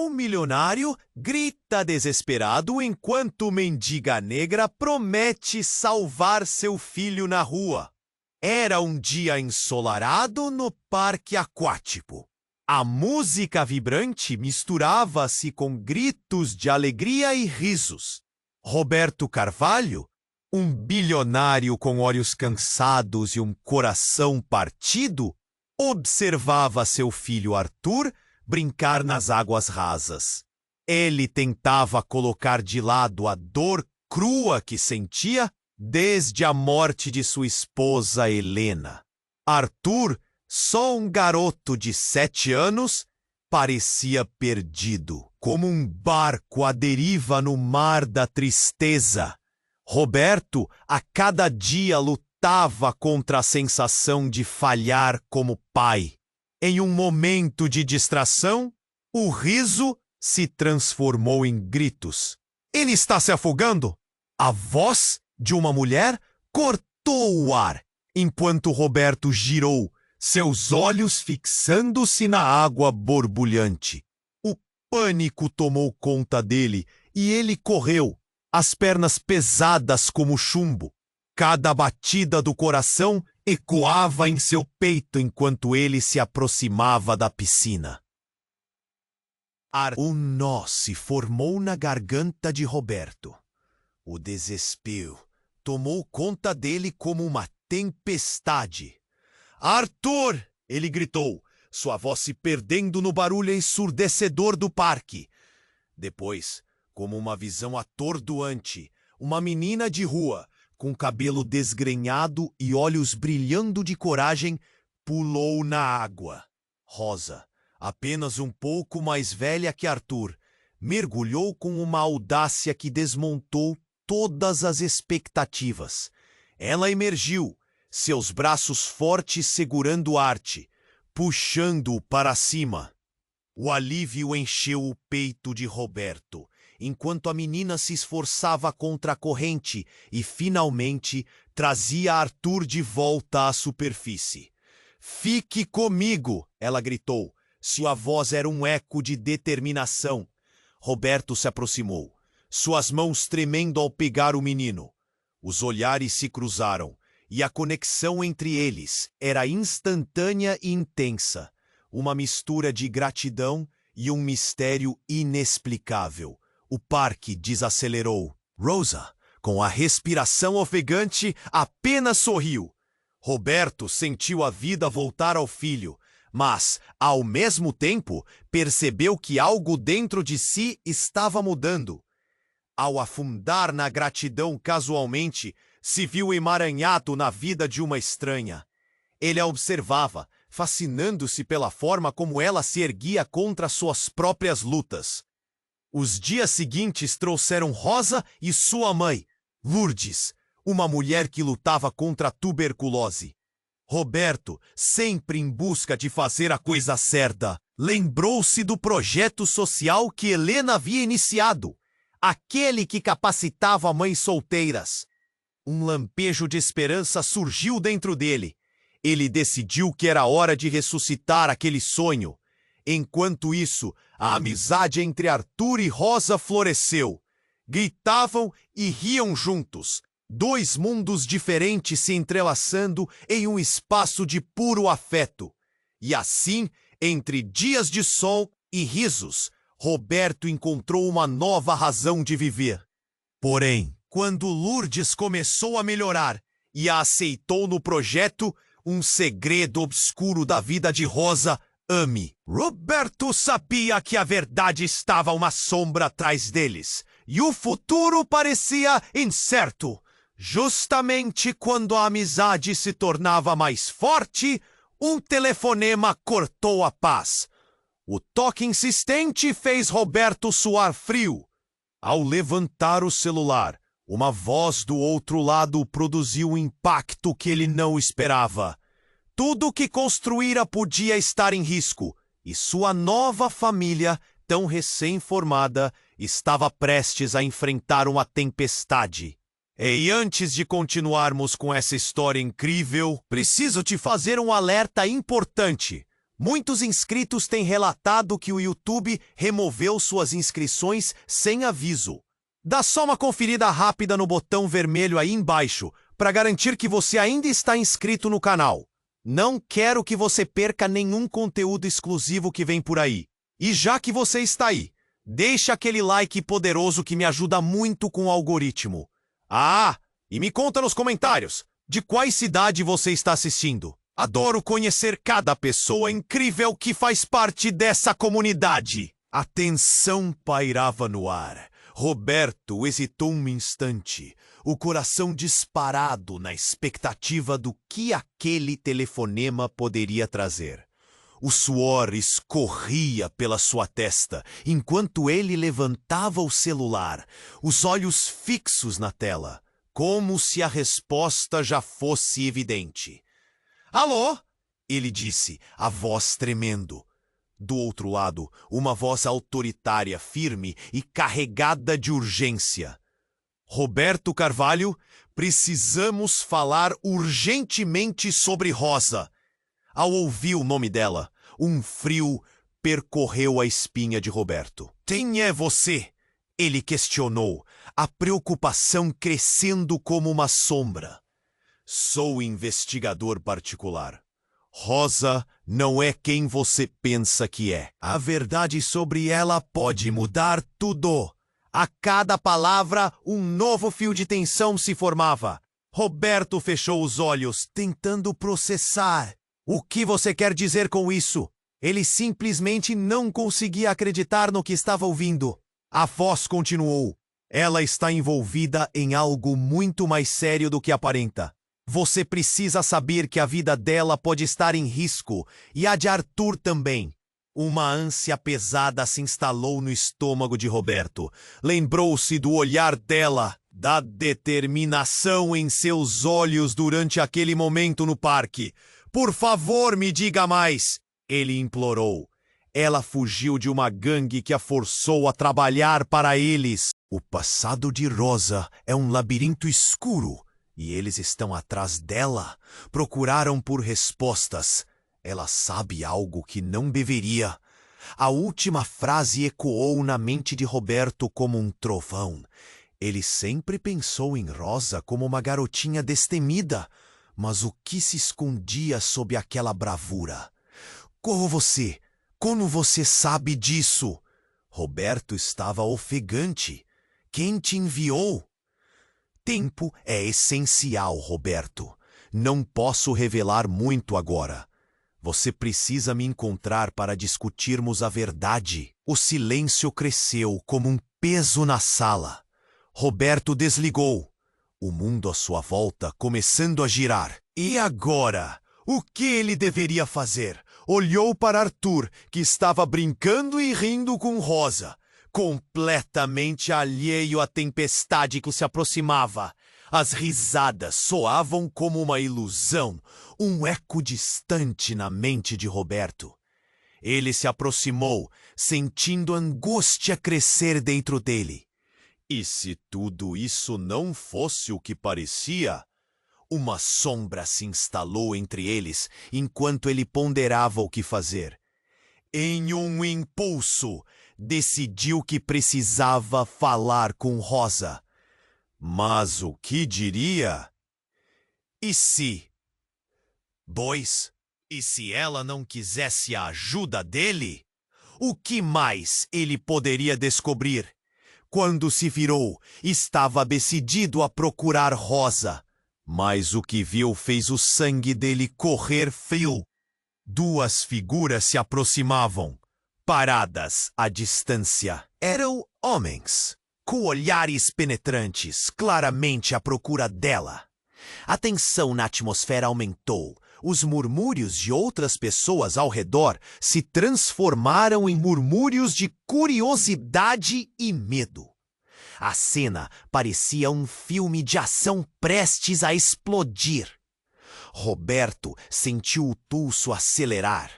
Um milionário grita desesperado enquanto mendiga negra promete salvar seu filho na rua. Era um dia ensolarado no parque aquático. A música vibrante misturava-se com gritos de alegria e risos. Roberto Carvalho, um bilionário com olhos cansados e um coração partido, observava seu filho Arthur brincar nas águas rasas. Ele tentava colocar de lado a dor crua que sentia desde a morte de sua esposa Helena. Arthur, só um garoto de 7 anos, parecia perdido, como um barco à deriva no mar da tristeza. Roberto, a cada dia, lutava contra a sensação de falhar como pai. Em um momento de distração, o riso se transformou em gritos. Ele está se afogando! A voz de uma mulher cortou o ar, enquanto Roberto girou, seus olhos fixando-se na água borbulhante. O pânico tomou conta dele e ele correu, as pernas pesadas como chumbo. Cada batida do coração ecoava em seu peito enquanto ele se aproximava da piscina. Um nó se formou na garganta de Roberto. O desespero tomou conta dele como uma tempestade. Arthur! Ele gritou, sua voz se perdendo no barulho ensurdecedor do parque. Depois, como uma visão atordoante, uma menina de rua, com cabelo desgrenhado e olhos brilhando de coragem, pulou na água. Rosa, apenas um pouco mais velha que Arthur, mergulhou com uma audácia que desmontou todas as expectativas. Ela emergiu, seus braços fortes segurando Art, puxando-o para cima. O alívio encheu o peito de Roberto, enquanto a menina se esforçava contra a corrente e, finalmente, trazia Arthur de volta à superfície. Fique comigo, ela gritou. Sua voz era um eco de determinação. Roberto se aproximou, suas mãos tremendo ao pegar o menino. Os olhares se cruzaram, e a conexão entre eles era instantânea e intensa, uma mistura de gratidão e um mistério inexplicável. O parque desacelerou. Rosa, com a respiração ofegante, apenas sorriu. Roberto sentiu a vida voltar ao filho, mas, ao mesmo tempo, percebeu que algo dentro de si estava mudando. Ao afundar na gratidão casualmente, se viu emaranhado na vida de uma estranha. Ele a observava, fascinando-se pela forma como ela se erguia contra suas próprias lutas. Os dias seguintes trouxeram Rosa e sua mãe, Lourdes, uma mulher que lutava contra a tuberculose. Roberto, sempre em busca de fazer a coisa certa, lembrou-se do projeto social que Helena havia iniciado, aquele que capacitava mães solteiras. Um lampejo de esperança surgiu dentro dele. Ele decidiu que era hora de ressuscitar aquele sonho. Enquanto isso, a amizade entre Arthur e Rosa floresceu. Gritavam e riam juntos, 2 mundos diferentes se entrelaçando em um espaço de puro afeto. E assim, entre dias de sol e risos, Roberto encontrou uma nova razão de viver. Porém, quando Lourdes começou a melhorar e a aceitou no projeto, um segredo obscuro da vida de Rosa, Amy. Roberto sabia que a verdade estava uma sombra atrás deles, e o futuro parecia incerto. Justamente quando a amizade se tornava mais forte, um telefonema cortou a paz. O toque insistente fez Roberto suar frio. Ao levantar o celular, uma voz do outro lado produziu um impacto que ele não esperava. Tudo o que construíra podia estar em risco, e sua nova família, tão recém-formada, estava prestes a enfrentar uma tempestade. E antes de continuarmos com essa história incrível, preciso te fazer um alerta importante. Muitos inscritos têm relatado que o YouTube removeu suas inscrições sem aviso. Dá só uma conferida rápida no botão vermelho aí embaixo para garantir que você ainda está inscrito no canal. Não quero que você perca nenhum conteúdo exclusivo que vem por aí. E já que você está aí, deixa aquele like poderoso que me ajuda muito com o algoritmo. Ah, e me conta nos comentários de qual cidade você está assistindo. Adoro conhecer cada pessoa incrível que faz parte dessa comunidade. A tensão pairava no ar. Roberto hesitou um instante, o coração disparado na expectativa do que aquele telefonema poderia trazer. O suor escorria pela sua testa, enquanto ele levantava o celular, os olhos fixos na tela, como se a resposta já fosse evidente. "Alô?" ele disse, a voz tremendo. Do outro lado, uma voz autoritária, firme e carregada de urgência. "Roberto Carvalho, precisamos falar urgentemente sobre Rosa." Ao ouvir o nome dela, um frio percorreu a espinha de Roberto. "Quem é você?" ele questionou, a preocupação crescendo como uma sombra. "Sou investigador particular. Rosa não é quem você pensa que é. A verdade sobre ela pode mudar tudo." A cada palavra, um novo fio de tensão se formava. Roberto fechou os olhos, tentando processar. "O que você quer dizer com isso?" Ele simplesmente não conseguia acreditar no que estava ouvindo. A voz continuou. "Ela está envolvida em algo muito mais sério do que aparenta. Você precisa saber que a vida dela pode estar em risco, e a de Arthur também." Uma ânsia pesada se instalou no estômago de Roberto. Lembrou-se do olhar dela, da determinação em seus olhos durante aquele momento no parque. "Por favor, me diga mais," ele implorou. Ela fugiu de uma gangue que a forçou a trabalhar para eles. O passado de Rosa é um labirinto escuro. E eles estão atrás dela. Procuraram por respostas. Ela sabe algo que não deveria. A última frase ecoou na mente de Roberto como um trovão. Ele sempre pensou em Rosa como uma garotinha destemida. Mas o que se escondia sob aquela bravura? Como você sabe disso?" Roberto estava ofegante. "Quem te enviou?" "Tempo é essencial, Roberto. Não posso revelar muito agora. Você precisa me encontrar para discutirmos a verdade." O silêncio cresceu como um peso na sala. Roberto desligou. O mundo à sua volta começando a girar. E agora? O que ele deveria fazer? Olhou para Arthur, que estava brincando e rindo com Rosa, completamente alheio à tempestade que se aproximava. As risadas soavam como uma ilusão, um eco distante na mente de Roberto. Ele se aproximou, sentindo angústia crescer dentro dele. E se tudo isso não fosse o que parecia? Uma sombra se instalou entre eles enquanto ele ponderava o que fazer. Em um impulso, decidiu que precisava falar com Rosa. Mas o que diria? E se? E se ela não quisesse a ajuda dele? O que mais ele poderia descobrir? Quando se virou, estava decidido a procurar Rosa. Mas o que viu fez o sangue dele correr frio. Duas figuras se aproximavam, paradas à distância. Eram homens, com olhares penetrantes, claramente à procura dela. A tensão na atmosfera aumentou. Os murmúrios de outras pessoas ao redor se transformaram em murmúrios de curiosidade e medo. A cena parecia um filme de ação prestes a explodir. Roberto sentiu o pulso acelerar.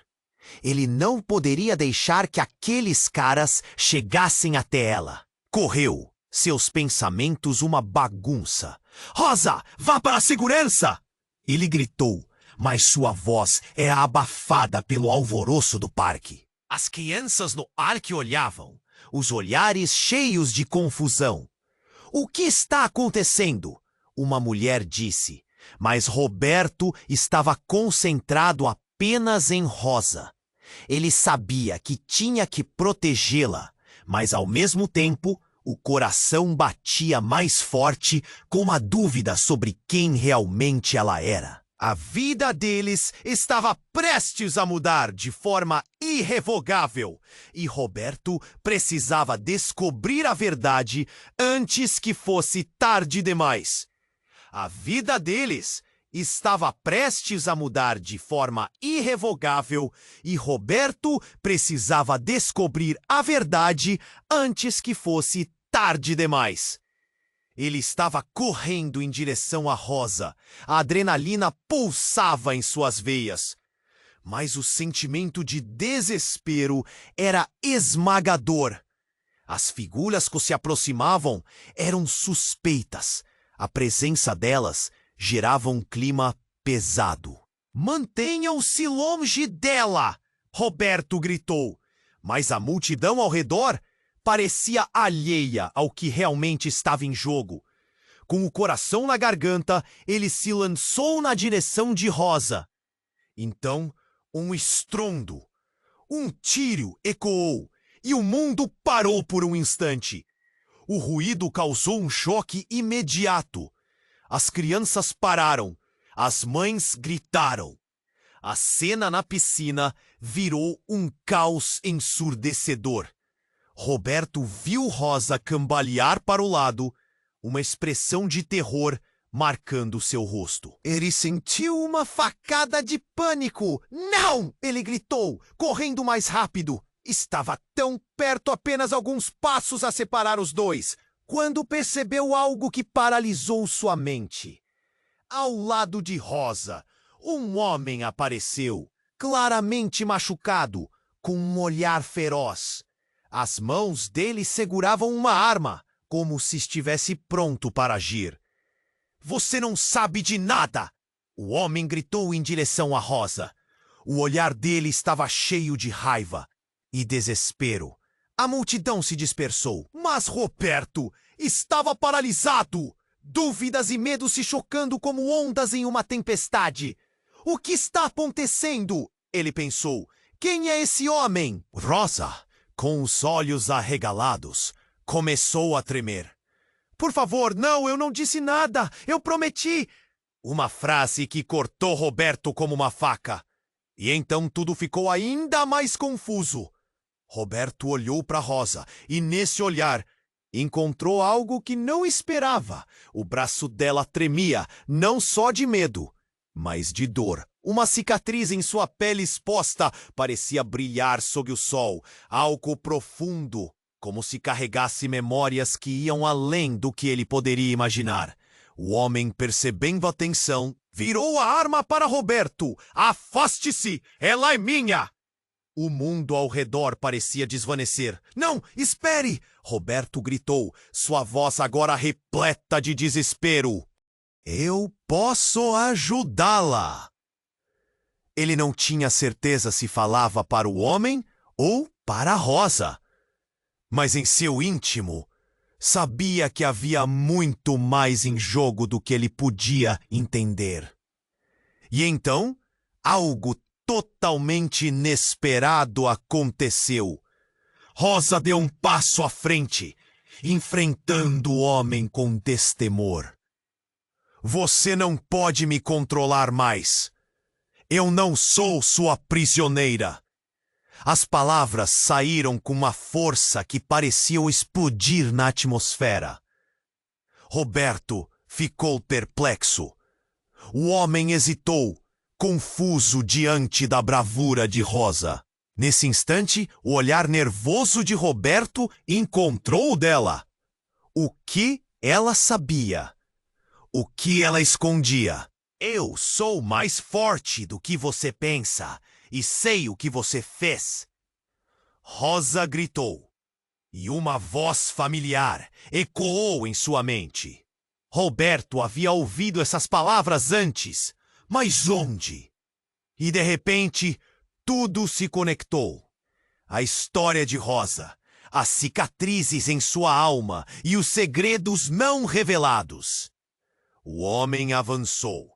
Ele não poderia deixar que aqueles caras chegassem até ela. Correu, seus pensamentos uma bagunça. "Rosa, vá para a segurança!" ele gritou, mas sua voz é abafada pelo alvoroço do parque. As crianças no parque olhavam, os olhares cheios de confusão. O que está acontecendo? Uma mulher disse, mas Roberto estava concentrado apenas em Rosa. Ele sabia que tinha que protegê-la, mas ao mesmo tempo o coração batia mais forte com a dúvida sobre quem realmente ela era. A vida deles estava prestes a mudar de forma irrevogável e Roberto precisava descobrir a verdade antes que fosse tarde demais. A vida deles estava prestes a mudar de forma irrevogável e Roberto precisava descobrir a verdade antes que fosse tarde demais. Ele estava correndo em direção à Rosa. A adrenalina pulsava em suas veias. Mas o sentimento de desespero era esmagador. As figuras que se aproximavam eram suspeitas. A presença delas gerava um clima pesado. "Mantenham-se longe dela!" Roberto gritou. Mas a multidão ao redor parecia alheia ao que realmente estava em jogo. Com o coração na garganta, ele se lançou na direção de Rosa. Então, um estrondo, um tiro ecoou e o mundo parou por um instante. O ruído causou um choque imediato. As crianças pararam, as mães gritaram. A cena na piscina virou um caos ensurdecedor. Roberto viu Rosa cambalear para o lado, uma expressão de terror marcando seu rosto. Ele sentiu uma facada de pânico. "Não!" ele gritou, correndo mais rápido. Estava tão perto, apenas alguns passos a separar os dois, quando percebeu algo que paralisou sua mente. Ao lado de Rosa, um homem apareceu, claramente machucado, com um olhar feroz. As mãos dele seguravam uma arma, como se estivesse pronto para agir. "Você não sabe de nada!" O homem gritou em direção a Rosa. O olhar dele estava cheio de raiva e desespero. A multidão se dispersou, mas Roberto estava paralisado. Dúvidas e medos se chocando como ondas em uma tempestade. "O que está acontecendo?" ele pensou. "Quem é esse homem?" Rosa, com os olhos arregalados, começou a tremer. "Por favor, não, eu não disse nada, eu prometi!" Uma frase que cortou Roberto como uma faca. E então tudo ficou ainda mais confuso. Roberto olhou para Rosa e, nesse olhar, encontrou algo que não esperava. O braço dela tremia, não só de medo, mas de dor. Uma cicatriz em sua pele exposta parecia brilhar sob o sol, algo profundo, como se carregasse memórias que iam além do que ele poderia imaginar. O homem, percebendo a tensão, virou a arma para Roberto. "Afaste-se! Ela é minha!" O mundo ao redor parecia desvanecer. "Não, espere!" Roberto gritou, sua voz agora repleta de desespero. "Eu posso ajudá-la!" Ele não tinha certeza se falava para o homem ou para a Rosa. Mas em seu íntimo, sabia que havia muito mais em jogo do que ele podia entender. E então, algo totalmente inesperado aconteceu. Rosa deu um passo à frente, enfrentando o homem com destemor. "Você não pode me controlar mais. Eu não sou sua prisioneira." As palavras saíram com uma força que parecia explodir na atmosfera. Roberto ficou perplexo. O homem hesitou, confuso diante da bravura de Rosa. Nesse instante, o olhar nervoso de Roberto encontrou o dela. O que ela sabia? O que ela escondia? "Eu sou mais forte do que você pensa e sei o que você fez." Rosa gritou, e uma voz familiar ecoou em sua mente. Roberto havia ouvido essas palavras antes, mas onde? E de repente, tudo se conectou. A história de Rosa, as cicatrizes em sua alma e os segredos não revelados. O homem avançou,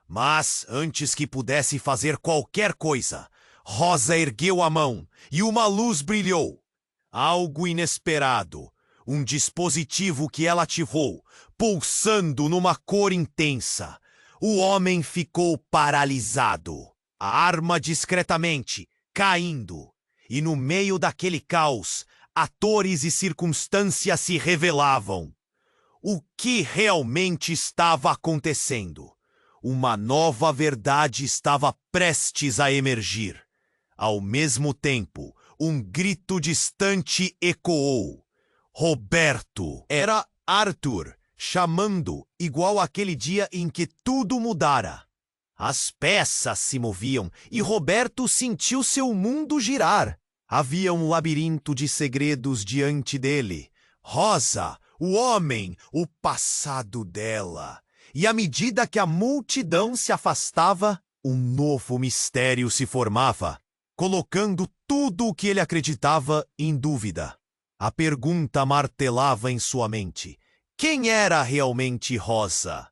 mas antes que pudesse fazer qualquer coisa, Rosa ergueu a mão e uma luz brilhou. Algo inesperado, um dispositivo que ela ativou, pulsando numa cor intensa. O homem ficou paralisado, a arma discretamente caindo, e no meio daquele caos, atores e circunstâncias se revelavam. O que realmente estava acontecendo? Uma nova verdade estava prestes a emergir. Ao mesmo tempo, um grito distante ecoou. Roberto! Era Arthur, chamando, igual aquele dia em que tudo mudara. As peças se moviam e Roberto sentiu seu mundo girar. Havia um labirinto de segredos diante dele. Rosa, o homem, o passado dela. E à medida que a multidão se afastava, um novo mistério se formava, colocando tudo o que ele acreditava em dúvida. A pergunta martelava em sua mente: quem era realmente Rosa?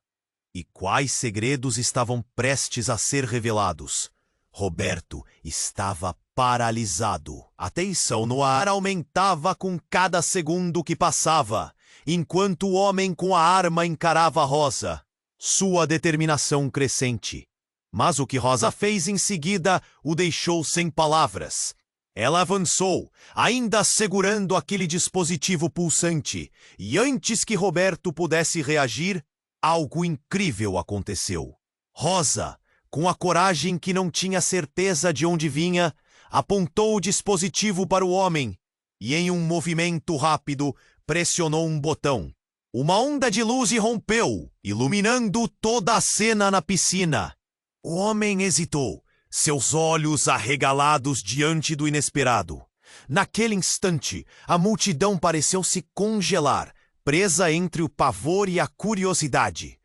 E quais segredos estavam prestes a ser revelados? Roberto estava paralisado. A tensão no ar aumentava com cada segundo que passava, enquanto o homem com a arma encarava Rosa, sua determinação crescente. Mas o que Rosa fez em seguida o deixou sem palavras. Ela avançou, ainda segurando aquele dispositivo pulsante, e antes que Roberto pudesse reagir, algo incrível aconteceu. Rosa, com a coragem que não tinha certeza de onde vinha, apontou o dispositivo para o homem e, em um movimento rápido, pressionou um botão. Uma onda de luz irrompeu, iluminando toda a cena na piscina. O homem hesitou, seus olhos arregalados diante do inesperado. Naquele instante, a multidão pareceu se congelar, presa entre o pavor e a curiosidade.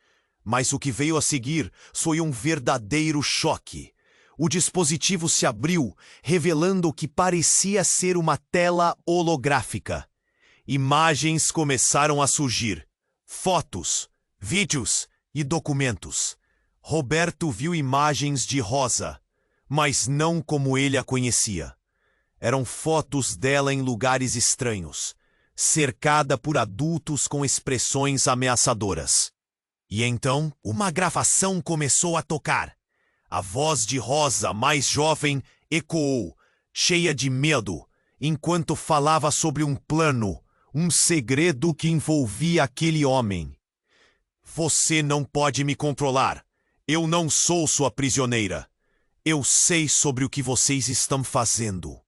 Mas o que veio a seguir foi um verdadeiro choque. O dispositivo se abriu, revelando o que parecia ser uma tela holográfica. Imagens começaram a surgir. Fotos, vídeos e documentos. Roberto viu imagens de Rosa, mas não como ele a conhecia. Eram fotos dela em lugares estranhos, cercada por adultos com expressões ameaçadoras. E então, uma gravação começou a tocar. A voz de Rosa, mais jovem, ecoou, cheia de medo, enquanto falava sobre um plano, um segredo que envolvia aquele homem. Você não pode me controlar. Eu não sou sua prisioneira. Eu sei sobre o que vocês estão fazendo.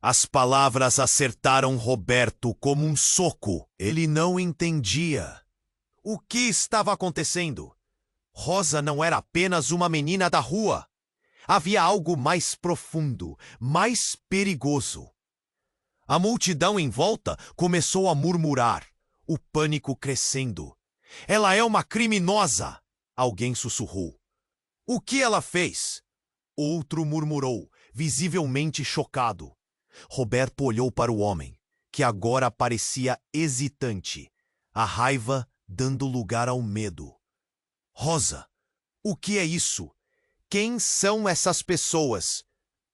As palavras acertaram Roberto como um soco. Ele não entendia. O que estava acontecendo? Rosa não era apenas uma menina da rua. Havia algo mais profundo, mais perigoso. A multidão em volta começou a murmurar, o pânico crescendo. Ela é uma criminosa! Alguém sussurrou. O que ela fez? Outro murmurou, visivelmente chocado. Roberto olhou para o homem, que agora parecia hesitante, a raiva dando lugar ao medo. Rosa, o que é isso? Quem são essas pessoas?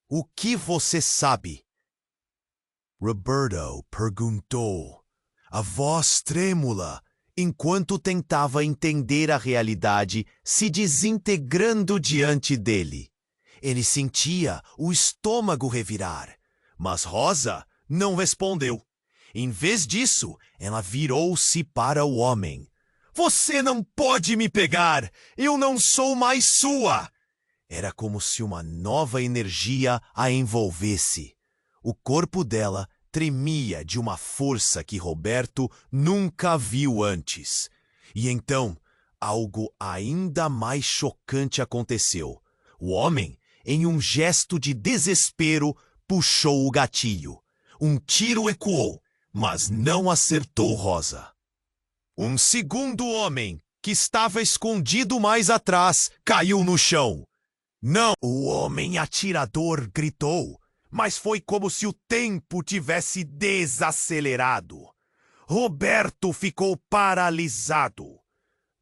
O que você sabe? Roberto perguntou, a voz trêmula, enquanto tentava entender a realidade se desintegrando diante dele. Ele sentia o estômago revirar, mas Rosa não respondeu. Em vez disso, ela virou-se para o homem. Você não pode me pegar! Eu não sou mais sua! Era como se uma nova energia a envolvesse. O corpo dela tremia de uma força que Roberto nunca viu antes. E então, algo ainda mais chocante aconteceu. O homem, em um gesto de desespero, puxou o gatilho. Um tiro ecoou, mas não acertou Rosa. Um segundo homem, que estava escondido mais atrás, caiu no chão. Não! O homem atirador gritou, mas foi como se o tempo tivesse desacelerado. Roberto ficou paralisado.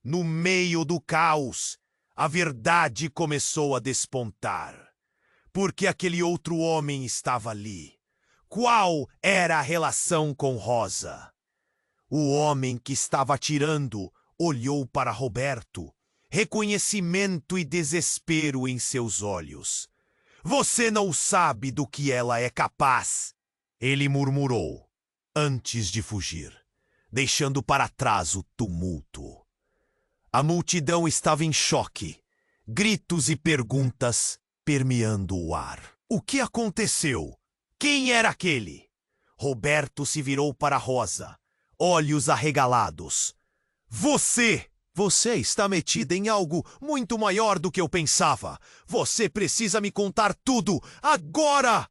No meio do caos, a verdade começou a despontar. Porque aquele outro homem estava ali. Qual era a relação com Rosa? O homem que estava atirando olhou para Roberto, reconhecimento e desespero em seus olhos. Você não sabe do que ela é capaz, ele murmurou, antes de fugir, deixando para trás o tumulto. A multidão estava em choque, gritos e perguntas permeando o ar. O que aconteceu? Quem era aquele? Roberto se virou para Rosa, olhos arregalados. Você está metida em algo muito maior do que eu pensava. Você precisa me contar tudo, agora!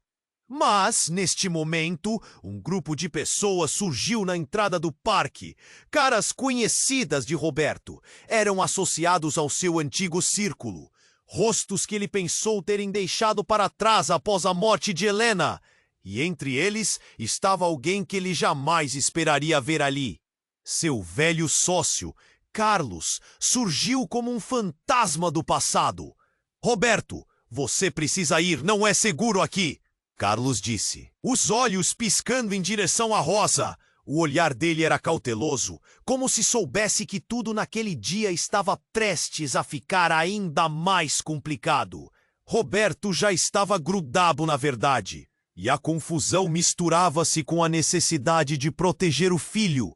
Mas, neste momento, um grupo de pessoas surgiu na entrada do parque. Caras conhecidas de Roberto. Eram associados ao seu antigo círculo. Rostos que ele pensou terem deixado para trás após a morte de Helena. E entre eles estava alguém que ele jamais esperaria ver ali. Seu velho sócio, Carlos, surgiu como um fantasma do passado. Roberto, você precisa ir, não é seguro aqui. Carlos disse, os olhos piscando em direção à Rosa. O olhar dele era cauteloso, como se soubesse que tudo naquele dia estava prestes a ficar ainda mais complicado. Roberto já estava grudado na verdade, e a confusão misturava-se com a necessidade de proteger o filho.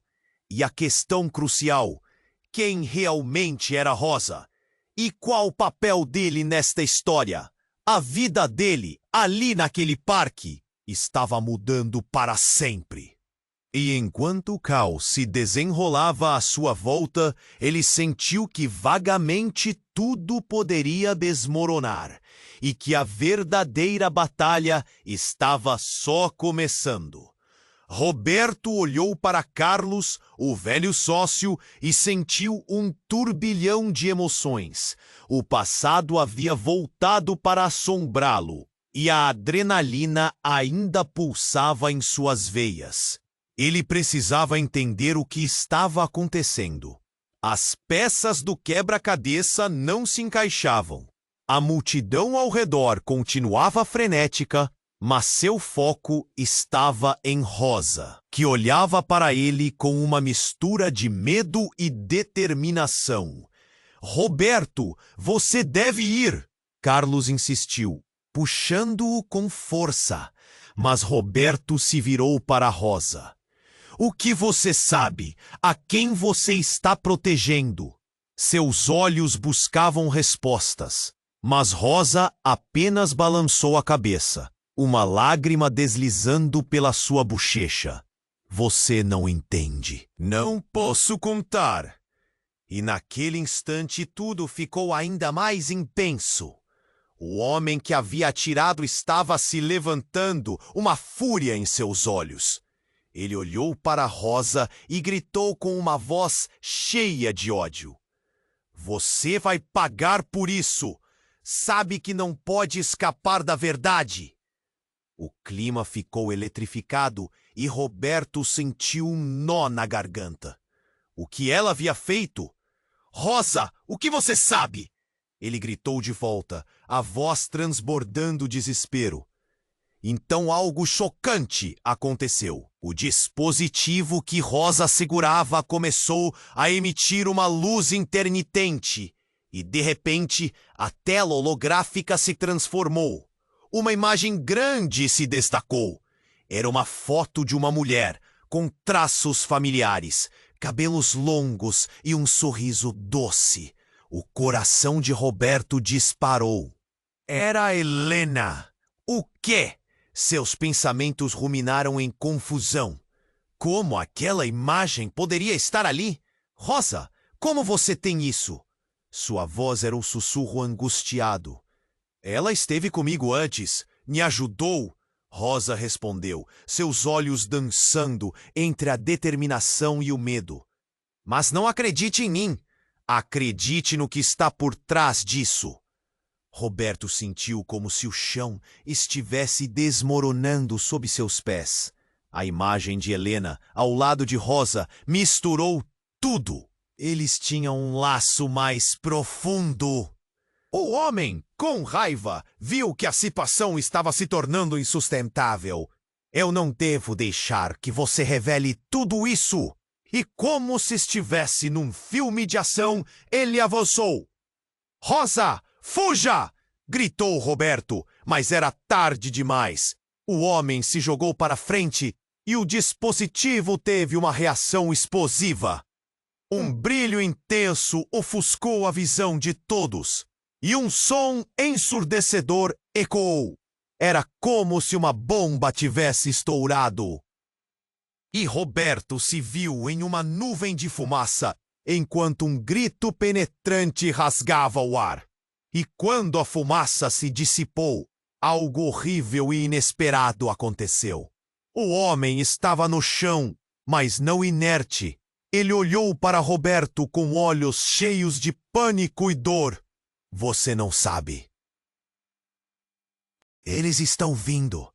E a questão crucial, quem realmente era Rosa? E qual o papel dele nesta história? A vida dele, ali naquele parque, estava mudando para sempre. E enquanto o caos se desenrolava à sua volta, ele sentiu que vagamente tudo poderia desmoronar e que a verdadeira batalha estava só começando. Roberto olhou para Carlos, o velho sócio, e sentiu um turbilhão de emoções. O passado havia voltado para assombrá-lo, e a adrenalina ainda pulsava em suas veias. Ele precisava entender o que estava acontecendo. As peças do quebra-cabeça não se encaixavam. A multidão ao redor continuava frenética, mas seu foco estava em Rosa, que olhava para ele com uma mistura de medo e determinação. Roberto, você deve ir! Carlos insistiu, puxando-o com força. Mas Roberto se virou para Rosa. O que você sabe? A quem você está protegendo? Seus olhos buscavam respostas, mas Rosa apenas balançou a cabeça. Uma lágrima deslizando pela sua bochecha. Você não entende. Não posso contar. E naquele instante tudo ficou ainda mais intenso. O homem que havia atirado estava se levantando, uma fúria em seus olhos. Ele olhou para Rosa e gritou com uma voz cheia de ódio. Você vai pagar por isso. Sabe que não pode escapar da verdade. O clima ficou eletrificado e Roberto sentiu um nó na garganta. O que ela havia feito? Rosa, o que você sabe? Ele gritou de volta, a voz transbordando desespero. Então algo chocante aconteceu. O dispositivo que Rosa segurava começou a emitir uma luz intermitente e, de repente, a tela holográfica se transformou. Uma imagem grande se destacou. Era uma foto de uma mulher, com traços familiares, cabelos longos e um sorriso doce. O coração de Roberto disparou. Era Helena. O quê? Seus pensamentos ruminaram em confusão. Como aquela imagem poderia estar ali? Rosa, como você tem isso? Sua voz era um sussurro angustiado. Ela esteve comigo antes, me ajudou, Rosa respondeu, seus olhos dançando entre a determinação e o medo. Mas não acredite em mim. Acredite no que está por trás disso. Roberto sentiu como se o chão estivesse desmoronando sob seus pés. A imagem de Helena, ao lado de Rosa, misturou tudo. Eles tinham um laço mais profundo. O homem, com raiva, viu que a situação estava se tornando insustentável. Eu não devo deixar que você revele tudo isso. E como se estivesse num filme de ação, ele avançou. Rosa, fuja! Gritou Roberto, mas era tarde demais. O homem se jogou para frente e o dispositivo teve uma reação explosiva. Um brilho intenso ofuscou a visão de todos e um som ensurdecedor ecoou. Era como se uma bomba tivesse estourado. E Roberto se viu em uma nuvem de fumaça, enquanto um grito penetrante rasgava o ar. E quando a fumaça se dissipou, algo horrível e inesperado aconteceu. O homem estava no chão, mas não inerte. Ele olhou para Roberto com olhos cheios de pânico e dor. Você não sabe. Eles estão vindo.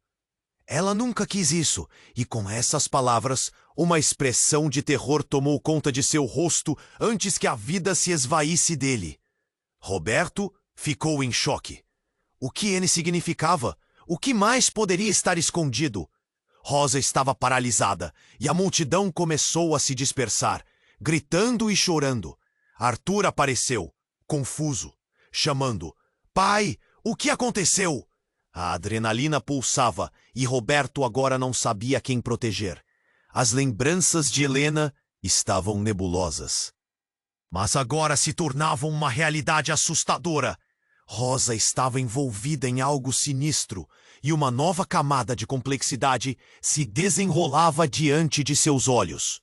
Ela nunca quis isso, e com essas palavras, uma expressão de terror tomou conta de seu rosto antes que a vida se esvaísse dele. Roberto ficou em choque. O que ele significava? O que mais poderia estar escondido? Rosa estava paralisada, e a multidão começou a se dispersar, gritando e chorando. Arthur apareceu, confuso, chamando: "Pai, o que aconteceu?" A adrenalina pulsava e Roberto agora não sabia quem proteger. As lembranças de Helena estavam nebulosas. Mas agora se tornavam uma realidade assustadora. Rosa estava envolvida em algo sinistro e uma nova camada de complexidade se desenrolava diante de seus olhos.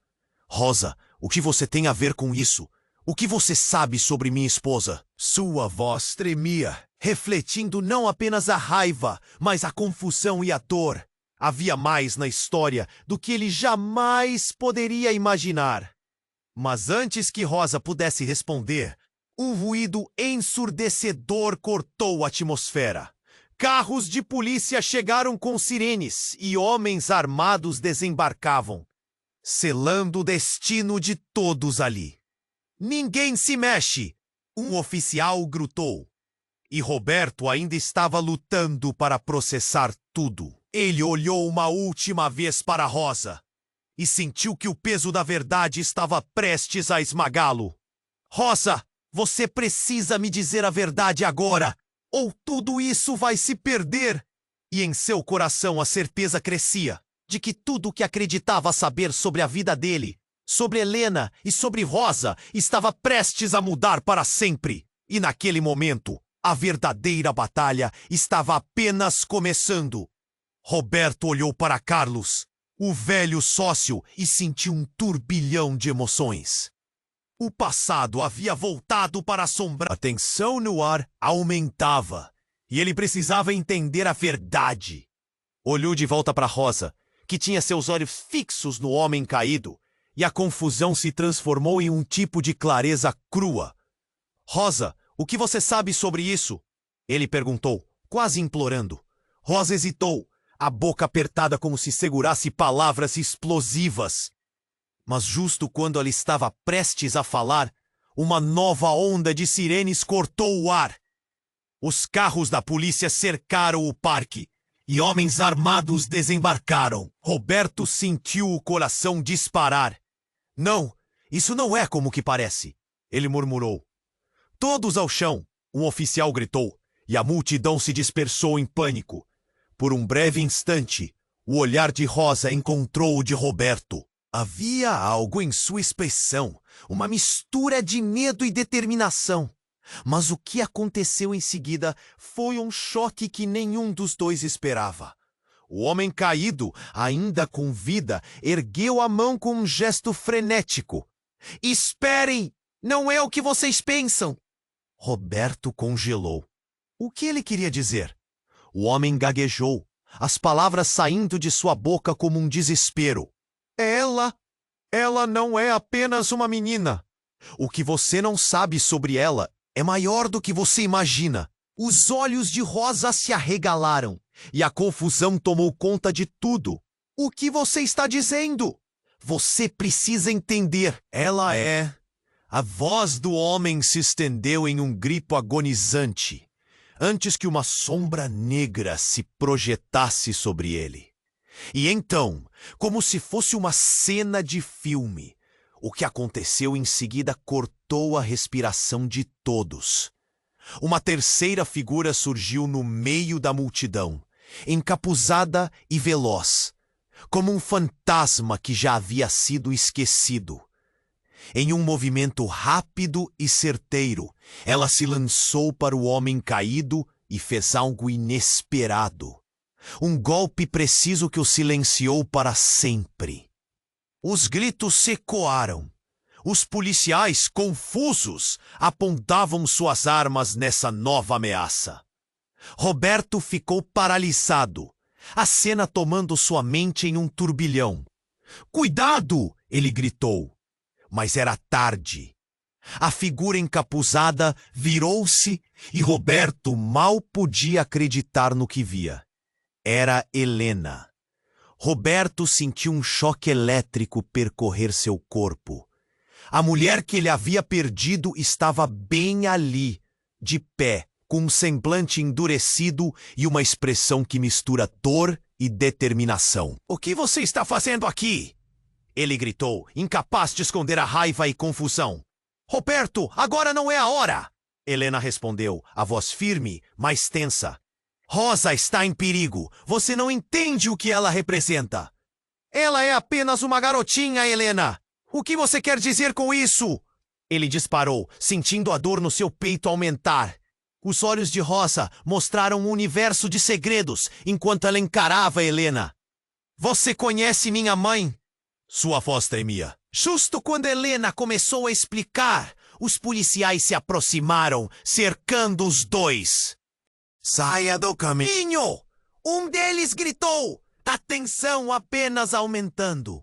Rosa, o que você tem a ver com isso? O que você sabe sobre minha esposa? Sua voz tremia, refletindo não apenas a raiva, mas a confusão e a dor. Havia mais na história do que ele jamais poderia imaginar. Mas antes que Rosa pudesse responder, um ruído ensurdecedor cortou a atmosfera. Carros de polícia chegaram com sirenes e homens armados desembarcavam, selando o destino de todos ali. "Ninguém se mexe!" um oficial gritou. E Roberto ainda estava lutando para processar tudo. Ele olhou uma última vez para Rosa e sentiu que o peso da verdade estava prestes a esmagá-lo. "Rosa, você precisa me dizer a verdade agora, ou tudo isso vai se perder." E em seu coração a certeza crescia de que tudo o que acreditava saber sobre a vida dele, sobre Helena e sobre Rosa, estava prestes a mudar para sempre. E naquele momento, a verdadeira batalha estava apenas começando. Roberto olhou para Carlos, o velho sócio, e sentiu um turbilhão de emoções. O passado havia voltado para assombrar. A tensão no ar aumentava, e ele precisava entender a verdade. Olhou de volta para Rosa, que tinha seus olhos fixos no homem caído, e a confusão se transformou em um tipo de clareza crua. "Rosa, o que você sabe sobre isso?" ele perguntou, quase implorando. Rosa hesitou, a boca apertada como se segurasse palavras explosivas. Mas justo quando ela estava prestes a falar, uma nova onda de sirenes cortou o ar. Os carros da polícia cercaram o parque e homens armados desembarcaram. Roberto sentiu o coração disparar. "Não, isso não é como que parece", ele murmurou. "Todos ao chão!" um oficial gritou, e a multidão se dispersou em pânico. Por um breve instante, o olhar de Rosa encontrou o de Roberto. Havia algo em sua expressão, uma mistura de medo e determinação. Mas o que aconteceu em seguida foi um choque que nenhum dos dois esperava. O homem caído, ainda com vida, ergueu a mão com um gesto frenético. "Esperem! Não é o que vocês pensam!" Roberto congelou. O que ele queria dizer? O homem gaguejou, as palavras saindo de sua boca como um desespero. Ela não é apenas uma menina. O que você não sabe sobre ela é maior do que você imagina. Os olhos de Rosa se arregalaram e a confusão tomou conta de tudo. O que você está dizendo? Você precisa entender. Ela é... A voz do homem se estendeu em um grito agonizante, antes que uma sombra negra se projetasse sobre ele. E então, como se fosse uma cena de filme, o que aconteceu em seguida cortou a respiração de todos. Uma terceira figura surgiu no meio da multidão, encapuzada e veloz, como um fantasma que já havia sido esquecido. Em um movimento rápido e certeiro, ela se lançou para o homem caído e fez algo inesperado. Um golpe preciso que o silenciou para sempre. Os gritos ecoaram. Os policiais, confusos, apontavam suas armas nessa nova ameaça. Roberto ficou paralisado, a cena tomando sua mente em um turbilhão. "Cuidado!" ele gritou. Mas era tarde. A figura encapuzada virou-se e Roberto mal podia acreditar no que via. Era Helena. Roberto sentiu um choque elétrico percorrer seu corpo. A mulher que ele havia perdido estava bem ali, de pé, com um semblante endurecido e uma expressão que mistura dor e determinação. "O que você está fazendo aqui?" ele gritou, incapaz de esconder a raiva e confusão. "Roberto, agora não é a hora!" Helena respondeu, a voz firme, mas tensa. "Rosa está em perigo. Você não entende o que ela representa." "Ela é apenas uma garotinha, Helena. O que você quer dizer com isso?" Ele disparou, sentindo a dor no seu peito aumentar. Os olhos de Rosa mostraram um universo de segredos enquanto ela encarava Helena. "Você conhece minha mãe?" Sua voz tremia. Justo quando Helena começou a explicar, os policiais se aproximaram, cercando os dois. "Saia do caminho!" Um deles gritou, a tensão apenas aumentando.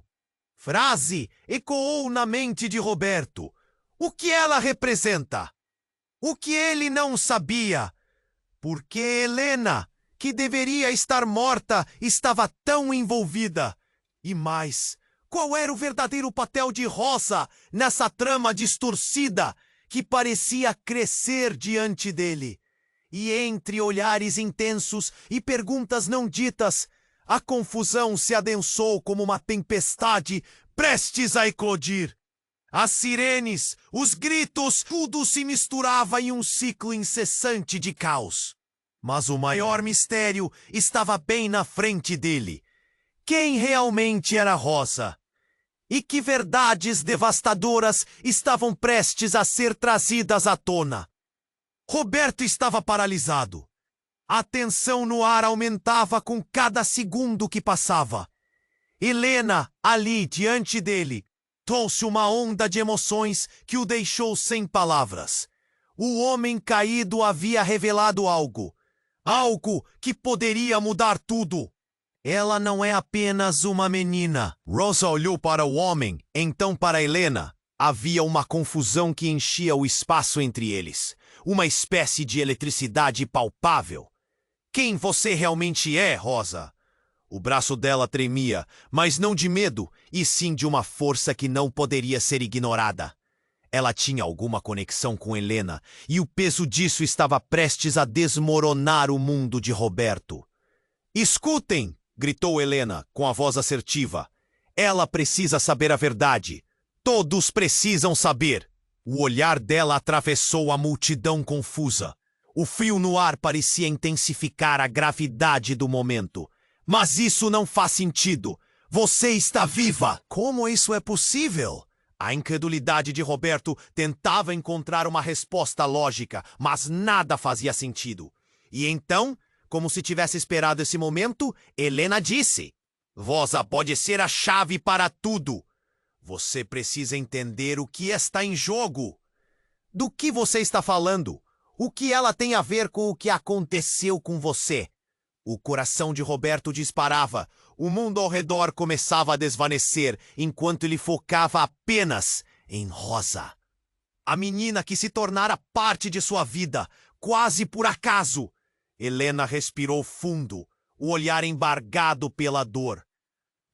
Frase ecoou na mente de Roberto. O que ela representa? O que ele não sabia? Por que Helena, que deveria estar morta, estava tão envolvida? E mais, qual era o verdadeiro papel de Rosa nessa trama distorcida que parecia crescer diante dele? E entre olhares intensos e perguntas não ditas, a confusão se adensou como uma tempestade prestes a eclodir. As sirenes, os gritos, tudo se misturava em um ciclo incessante de caos. Mas o maior mistério estava bem na frente dele. Quem realmente era Rosa? E que verdades devastadoras estavam prestes a ser trazidas à tona? Roberto estava paralisado. A tensão no ar aumentava com cada segundo que passava. Helena, ali diante dele, trouxe uma onda de emoções que o deixou sem palavras. O homem caído havia revelado algo. Algo que poderia mudar tudo. Ela não é apenas uma menina. Rosa olhou para o homem, então para Helena. Havia uma confusão que enchia o espaço entre eles. Uma espécie de eletricidade palpável. Quem você realmente é, Rosa? O braço dela tremia, mas não de medo, e sim de uma força que não poderia ser ignorada. Ela tinha alguma conexão com Helena, e o peso disso estava prestes a desmoronar o mundo de Roberto. "Escutem!" gritou Helena, com a voz assertiva. "Ela precisa saber a verdade. Todos precisam saber." O olhar dela atravessou a multidão confusa. O frio no ar parecia intensificar a gravidade do momento. "Mas isso não faz sentido. Você está viva!" "Como isso é possível?" A incredulidade de Roberto tentava encontrar uma resposta lógica, mas nada fazia sentido. E então, como se tivesse esperado esse momento, Helena disse: "Rosa pode ser a chave para tudo. Você precisa entender o que está em jogo." "Do que você está falando? O que ela tem a ver com o que aconteceu com você?" O coração de Roberto disparava. O mundo ao redor começava a desvanecer, enquanto ele focava apenas em Rosa. A menina que se tornara parte de sua vida, quase por acaso. Helena respirou fundo, o olhar embargado pela dor.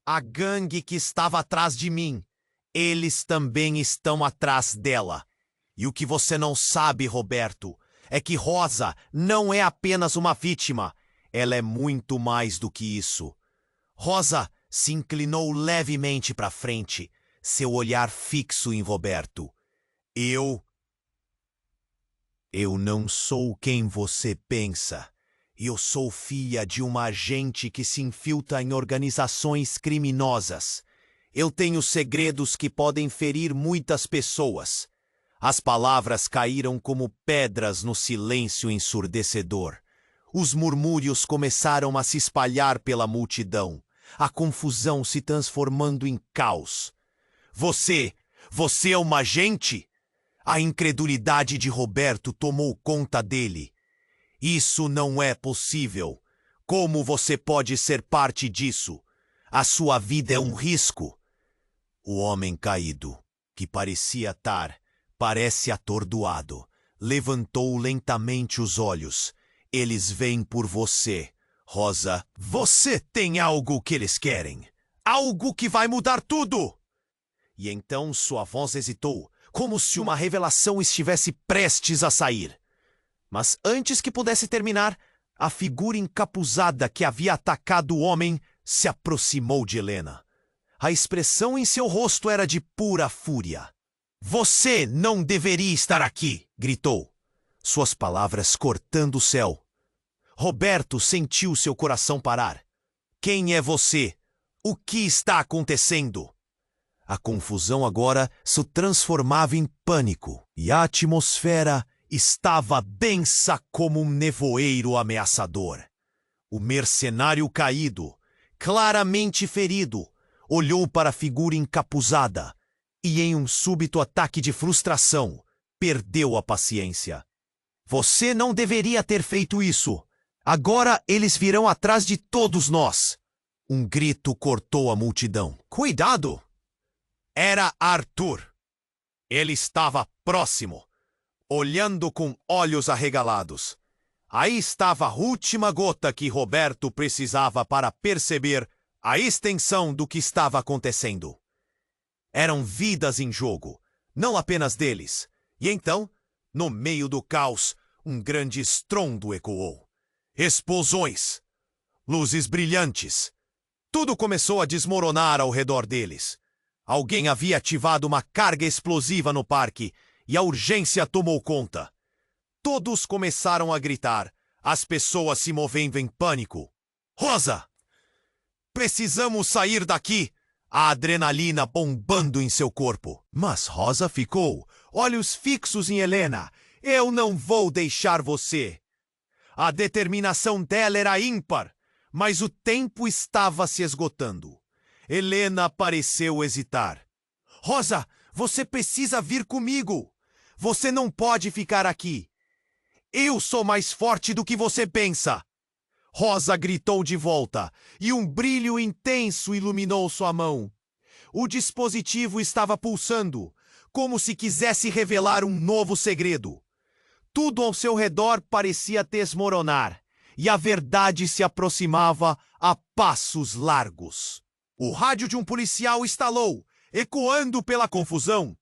A gangue que estava atrás de mim, eles também estão atrás dela. E o que você não sabe, Roberto, é que Rosa não é apenas uma vítima. Ela é muito mais do que isso. Rosa se inclinou levemente para frente, seu olhar fixo em Roberto. Eu não sou quem você pensa. Eu sou filha de uma agente que se infiltra em organizações criminosas. Eu tenho segredos que podem ferir muitas pessoas. As palavras caíram como pedras no silêncio ensurdecedor. Os murmúrios começaram a se espalhar pela multidão, a confusão se transformando em caos. Você é uma agente? A incredulidade de Roberto tomou conta dele. Isso não é possível. Como você pode ser parte disso? A sua vida é um risco. O homem caído, que parece atordoado, levantou lentamente os olhos. Eles vêm por você, Rosa. Você tem algo que eles querem. Algo que vai mudar tudo. E então sua voz hesitou, como se uma revelação estivesse prestes a sair. Mas antes que pudesse terminar, a figura encapuzada que havia atacado o homem se aproximou de Helena. A expressão em seu rosto era de pura fúria. Você não deveria estar aqui, gritou, suas palavras cortando o céu. Roberto sentiu seu coração parar. Quem é você? O que está acontecendo? A confusão agora se transformava em pânico e a atmosfera estava densa como um nevoeiro ameaçador. O mercenário caído, claramente ferido, olhou para a figura encapuzada e, em um súbito ataque de frustração, perdeu a paciência. Você não deveria ter feito isso. Agora eles virão atrás de todos nós. Um grito cortou a multidão. Cuidado! Era Arthur. Ele estava próximo, olhando com olhos arregalados. Aí estava a última gota que Roberto precisava para perceber a extensão do que estava acontecendo. Eram vidas em jogo, não apenas deles. E então, no meio do caos, um grande estrondo ecoou. Explosões, luzes brilhantes. Tudo começou a desmoronar ao redor deles. Alguém havia ativado uma carga explosiva no parque e a urgência tomou conta. Todos começaram a gritar, as pessoas se movendo em pânico. Rosa! Precisamos sair daqui! A adrenalina bombando em seu corpo. Mas Rosa ficou, olhos fixos em Helena. Eu não vou deixar você. A determinação dela era ímpar, mas o tempo estava se esgotando. Helena pareceu hesitar. Rosa, você precisa vir comigo. Você não pode ficar aqui. Eu sou mais forte do que você pensa. Rosa gritou de volta, e um brilho intenso iluminou sua mão. O dispositivo estava pulsando, como se quisesse revelar um novo segredo. Tudo ao seu redor parecia desmoronar, e a verdade se aproximava a passos largos. O rádio de um policial estalou, ecoando pela confusão.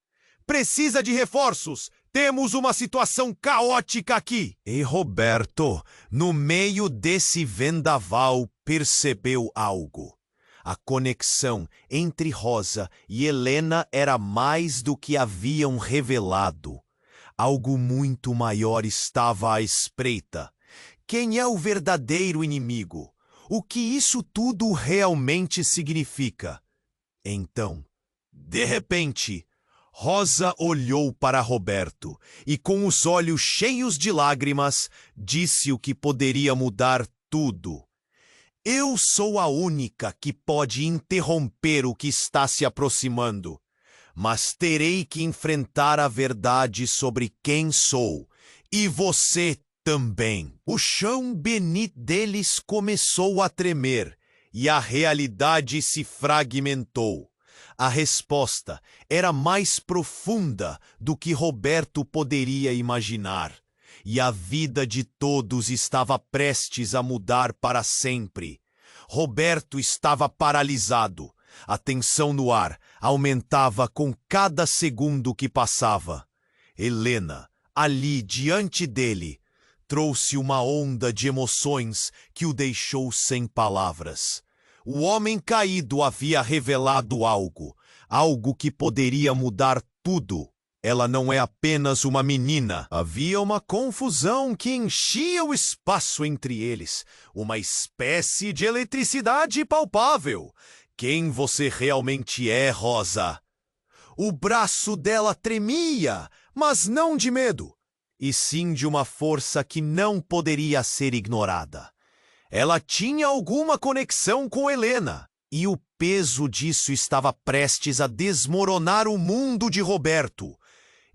Precisa de reforços. Temos uma situação caótica aqui. E Roberto, no meio desse vendaval, percebeu algo. A conexão entre Rosa e Helena era mais do que haviam revelado. Algo muito maior estava à espreita. Quem é o verdadeiro inimigo? O que isso tudo realmente significa? Então, de repente, Rosa olhou para Roberto e, com os olhos cheios de lágrimas, disse o que poderia mudar tudo. Eu sou a única que pode interromper o que está se aproximando, mas terei que enfrentar a verdade sobre quem sou, e você também. O chão beneath deles começou a tremer e a realidade se fragmentou. A resposta era mais profunda do que Roberto poderia imaginar. e a vida de todos estava prestes a mudar para sempre. Roberto estava paralisado. A tensão no ar aumentava com cada segundo que passava. Helena, ali diante dele, trouxe uma onda de emoções que o deixou sem palavras. O homem caído havia revelado algo que poderia mudar tudo. Ela não é apenas uma menina. Havia uma confusão que enchia o espaço entre eles, uma espécie de eletricidade palpável. Quem você realmente é, Rosa? O braço dela tremia, mas não de medo, e sim de uma força que não poderia ser ignorada. Ela tinha alguma conexão com Helena, e o peso disso estava prestes a desmoronar o mundo de Roberto.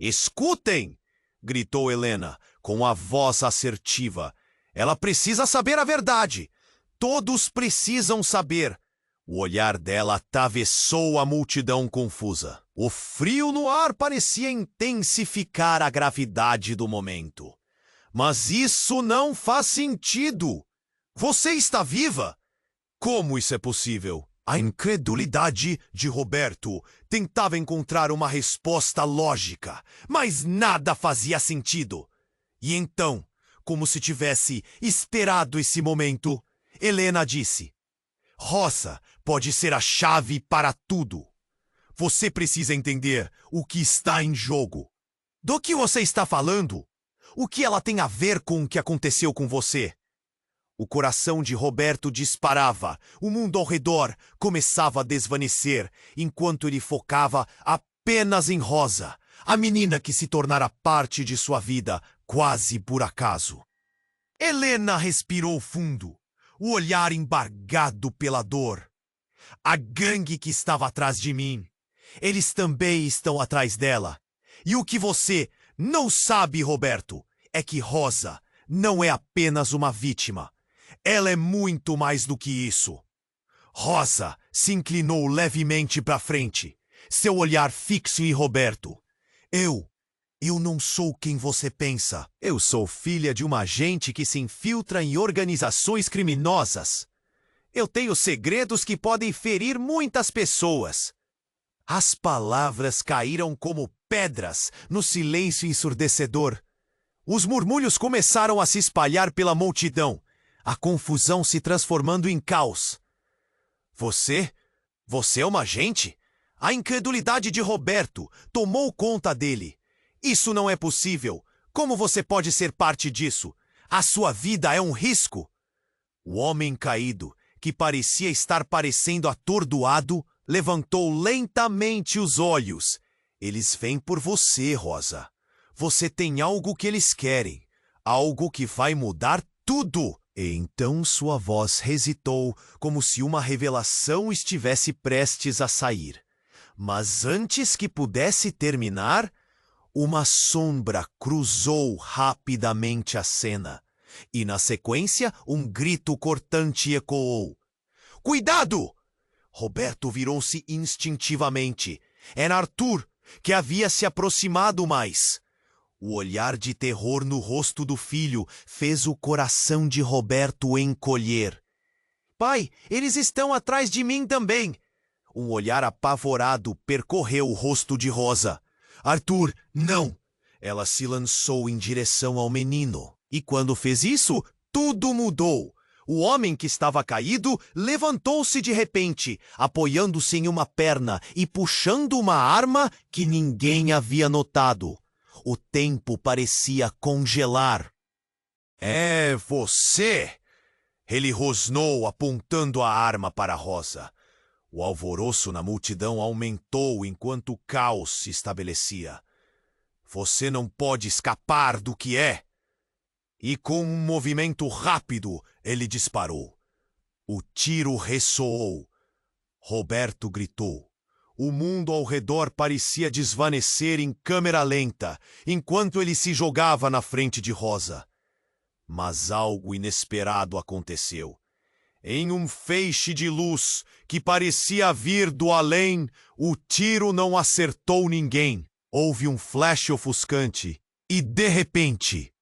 Escutem! Gritou Helena, com a voz assertiva. Ela precisa saber a verdade. Todos precisam saber. O olhar dela atravessou a multidão confusa. O frio no ar parecia intensificar a gravidade do momento. Mas isso não faz sentido. Você está viva? Como isso é possível? A incredulidade de Roberto tentava encontrar uma resposta lógica, mas nada fazia sentido. E então, como se tivesse esperado esse momento, Helena disse: Rosa pode ser a chave para tudo. Você precisa entender o que está em jogo. Do que você está falando? O que ela tem a ver com o que aconteceu com você? O coração de Roberto disparava. O mundo ao redor começava a desvanecer, enquanto ele focava apenas em Rosa, a menina que se tornara parte de sua vida quase por acaso. Helena respirou fundo, o olhar embargado pela dor. A gangue que estava atrás de mim. Eles também estão atrás dela. E o que você não sabe, Roberto, é que Rosa não é apenas uma vítima. Ela é muito mais do que isso. Rosa se inclinou levemente para frente, seu olhar fixo em Roberto. Eu não sou quem você pensa. Eu sou filha de uma agente que se infiltra em organizações criminosas. Eu tenho segredos que podem ferir muitas pessoas. As palavras caíram como pedras no silêncio ensurdecedor. Os murmúrios começaram a se espalhar pela multidão, a confusão se transformando em caos. Você é uma agente? A incredulidade de Roberto tomou conta dele. Isso não é possível. Como você pode ser parte disso? A sua vida é um risco. O homem caído, que parecia estar parecendo atordoado, levantou lentamente os olhos. Eles vêm por você, Rosa. Você tem algo que eles querem. Algo que vai mudar tudo. E então sua voz hesitou, como se uma revelação estivesse prestes a sair. Mas antes que pudesse terminar, uma sombra cruzou rapidamente a cena. E na sequência, um grito cortante ecoou. Cuidado! Roberto virou-se instintivamente. Era Arthur, que havia se aproximado mais. O olhar de terror no rosto do filho fez o coração de Roberto encolher. Pai, eles estão atrás de mim também. Um olhar apavorado percorreu o rosto de Rosa. Arthur, não! Ela se lançou em direção ao menino. E quando fez isso, tudo mudou. O homem que estava caído levantou-se de repente, apoiando-se em uma perna e puxando uma arma que ninguém havia notado. O tempo parecia congelar. É você! Ele rosnou, apontando a arma para Rosa. O alvoroço na multidão aumentou enquanto o caos se estabelecia. Você não pode escapar do que é! E com um movimento rápido, ele disparou. O tiro ressoou. Roberto gritou. O mundo ao redor parecia desvanecer em câmera lenta, enquanto ele se jogava na frente de Rosa. Mas algo inesperado aconteceu. Em um feixe de luz que parecia vir do além, o tiro não acertou ninguém. Houve um flash ofuscante e, de repente,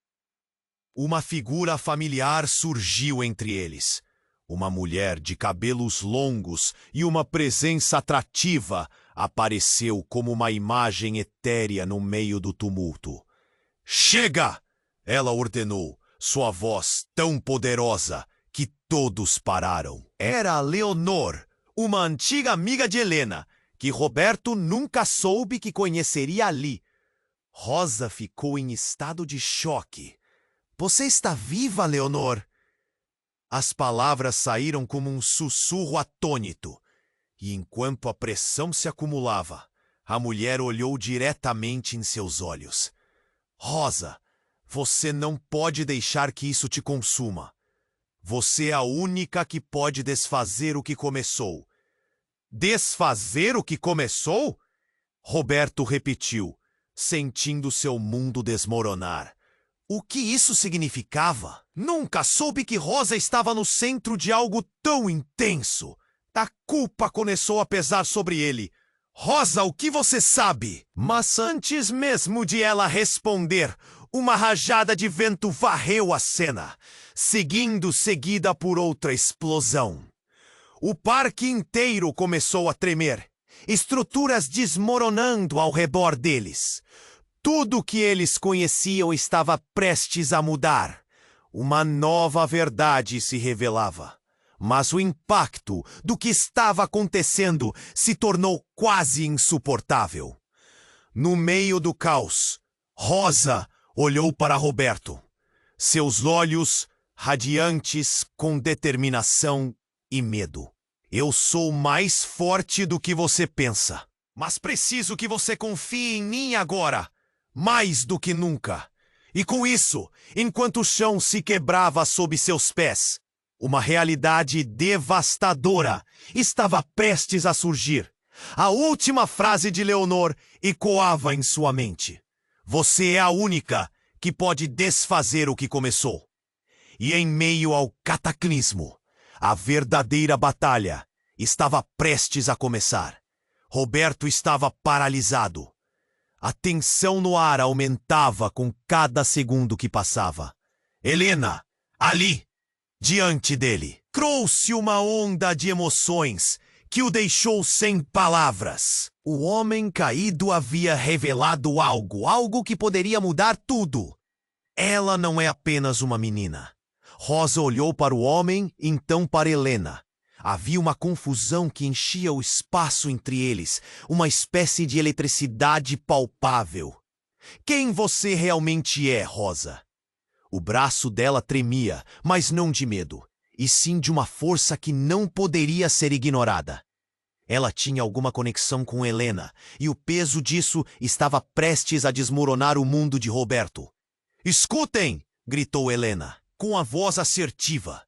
Uma figura familiar surgiu entre eles. Uma mulher de cabelos longos e uma presença atrativa apareceu como uma imagem etérea no meio do tumulto. "Chega!" ela ordenou, sua voz tão poderosa que todos pararam. Era Leonor, uma antiga amiga de Helena, que Roberto nunca soube que conheceria ali. Rosa ficou em estado de choque. "Você está viva, Leonor?" As palavras saíram como um sussurro atônito, e enquanto a pressão se acumulava, a mulher olhou diretamente em seus olhos. "Rosa, você não pode deixar que isso te consuma. Você é a única que pode desfazer o que começou." "Desfazer o que começou?" Roberto repetiu, sentindo seu mundo desmoronar. O que isso significava? Nunca soube que Rosa estava no centro de algo tão intenso. A culpa começou a pesar sobre ele. "Rosa, o que você sabe?" Mas antes mesmo de ela responder, uma rajada de vento varreu a cena, seguida por outra explosão. O parque inteiro começou a tremer, estruturas desmoronando ao redor deles. Tudo que eles conheciam estava prestes a mudar. Uma nova verdade se revelava. Mas o impacto do que estava acontecendo se tornou quase insuportável. No meio do caos, Rosa olhou para Roberto. Seus olhos radiantes com determinação e medo. "Eu sou mais forte do que você pensa. Mas preciso que você confie em mim agora. Mais do que nunca." E com isso, enquanto o chão se quebrava sob seus pés, uma realidade devastadora estava prestes a surgir. A última frase de Leonor ecoava em sua mente. "Você é a única que pode desfazer o que começou." E em meio ao cataclismo, a verdadeira batalha estava prestes a começar. Roberto estava paralisado. A tensão no ar aumentava com cada segundo que passava. Helena, ali, diante dele, trouxe uma onda de emoções que o deixou sem palavras. O homem caído havia revelado algo que poderia mudar tudo. Ela não é apenas uma menina. Rosa olhou para o homem, então para Helena. Havia uma confusão que enchia o espaço entre eles, uma espécie de eletricidade palpável. "Quem você realmente é, Rosa?" O braço dela tremia, mas não de medo, e sim de uma força que não poderia ser ignorada. Ela tinha alguma conexão com Helena, e o peso disso estava prestes a desmoronar o mundo de Roberto. "Escutem!" gritou Helena, com a voz assertiva.